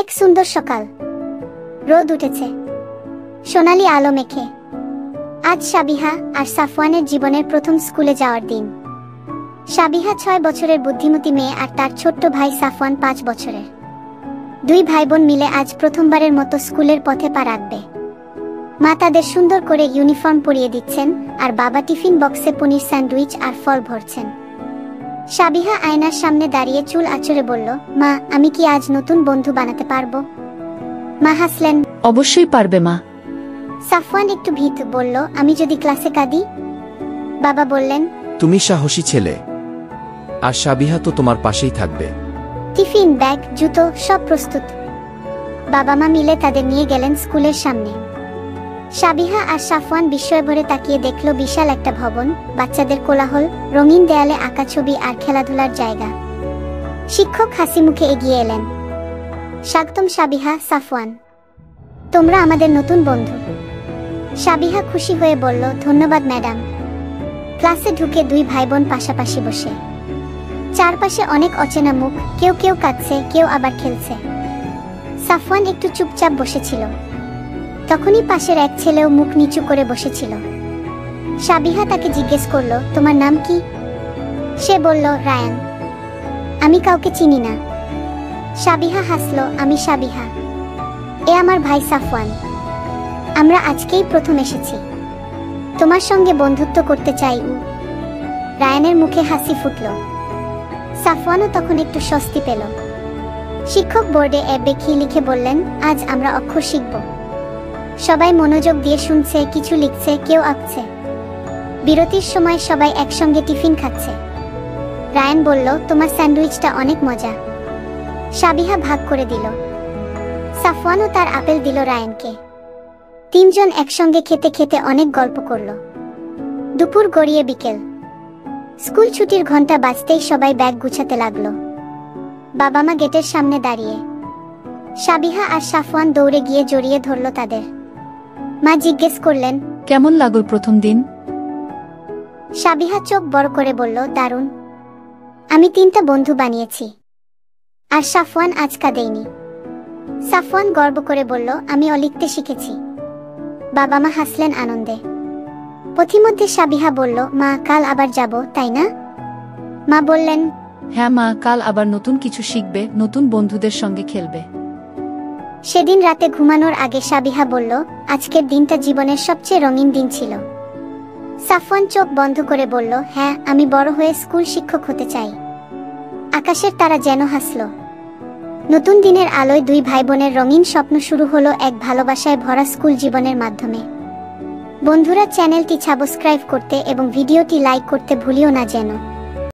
এক সুন্দর সকাল, রোদ উঠেছে সোনালি আলো মেখে। আজ সাবিহা আর সাফওয়ানের জীবনের প্রথম স্কুলে যাওয়ার দিন। সাবিহা 6 বছরের বুদ্ধিমতী মেয়ে আর তার ছোট্ট ভাই সাফওয়ান 5 বছরের। দুই ভাই বোন মিলে আজ প্রথমবারের মতো স্কুলের পথে পা রাখবে। মা তাদের সুন্দর করে ইউনিফর্ম পরিয়ে দিচ্ছেন আর বাবা টিফিন বক্সে পনির স্যান্ডউইচ আর ফল ভরছেন। সাবিহা আয়নার সামনে দাঁড়িয়ে চুল আঁচড়ে বলল, মা, আমি কি আজ নতুন বন্ধু বানাতে পারবো? মা হাসলেন, অবশ্যই পারবে মা। সাফওয়ান একটু ভীত বলল, আমি যদি ক্লাসে কাঁদি? বাবা বললেন, তুমি সাহসী ছেলে, আর সাবিহা তো তোমার পাশেই থাকবে। টিফিন, ব্যাগ, জুতো সব প্রস্তুত। বাবা মা মিলে তাদের নিয়ে গেলেন স্কুলের সামনে। সাবিহা আর সাফওয়ান বিস্ময় ভরে তাকিয়ে দেখল বিশাল একটা ভবন, বাচ্চাদের কোলাহল, রঙিন দেয়ালে আঁকা ছবি আর খেলাধুলার জায়গা। শিক্ষক হাসি মুখে এগিয়ে এলেন। স্বাগতম সাবিহা, সাফওয়ান, তোমরা আমাদের নতুন বন্ধু। সাবিহা খুশি হয়ে বলল, ধন্যবাদ ম্যাডাম। ক্লাসে ঢুকে দুই ভাই বোন পাশাপাশি বসে। চারপাশে অনেক অচেনা মুখ, কেউ কেউ কাঁদছে, কেউ আবার খেলছে। সাফওয়ান একটু চুপচাপ বসেছিল। তখনই পাশের এক ছেলেও মুখ নিচু করে বসেছিল। সাবিহা তাকে জিজ্ঞেস করল, তোমার নাম কি? সে বলল, রায়ান। আমি কাউকে চিনি না। সাবিহা হাসল, আমি সাবিহা, এ আমার ভাই সাফওয়ান। আমরা আজকেই প্রথম এসেছি, তোমার সঙ্গে বন্ধুত্ব করতে চাই। রায়ানের মুখে হাসি ফুটল। সাফওয়ানও তখন একটু স্বস্তি পেল। শিক্ষক বোর্ডে কি লিখে বললেন, আজ আমরা অক্ষর শিখব। সবাই মনোযোগ দিয়ে শুনছে, কিছু লিখছে, কেউ আঁকছে। বিরতির সময় সবাই একসঙ্গে টিফিন খাচ্ছে। রায়ান বলল, তোমার স্যান্ডউইচটা অনেক মজা। সাবিহা ভাগ করে দিল। সাফওয়ানও তার আপেল দিল রায়ানকে। তিনজন একসঙ্গে খেতে খেতে অনেক গল্প করল। দুপুর গড়িয়ে বিকেল। স্কুল ছুটির ঘন্টা বাজতেই সবাই ব্যাগ গুছাতে লাগলো। বাবা মা গেটের সামনে দাঁড়িয়ে। সাবিহা আর সাফওয়ান দৌড়ে গিয়ে জড়িয়ে ধরল তাদের। মা জিজ্ঞেস করলেন, কেমন লাগলো প্রথম দিন? সাবিহা চোখ বড় করে বলল, দারুণ। আমি 3টা বন্ধু বানিয়েছি, আর সাফওয়ান আজ কাঁদেনি। সাফওয়ান গর্ব করে বলল, আমিও লিখতে শিখেছি। বাবা মা হাসলেন আনন্দে। পথিমধ্যে সাবিহা বলল, মা, কাল আবার যাব, তাই না? মা বললেন, হ্যাঁ মা, কাল আবার নতুন কিছু শিখবে, নতুন বন্ধুদের সঙ্গে খেলবে। সেদিন রাতে ঘুমানোর আগে সাবিহা বলল, আজকের দিনটা জীবনের সবচেয়ে রঙিন দিন ছিল। সাফওয়ান চোখ বন্ধ করে বলল, হ্যাঁ, আমি বড় হয়ে স্কুল শিক্ষক হতে চাই। আকাশের তারা যেন হাসল। নতুন দিনের আলোয় দুই ভাই বোনের রঙিন স্বপ্ন শুরু হলো এক ভালোবাসায় ভরা স্কুল জীবনের মাধ্যমে। বন্ধুরা, চ্যানেলটি সাবস্ক্রাইব করতে এবং ভিডিওটি লাইক করতে ভুলিও না যেন।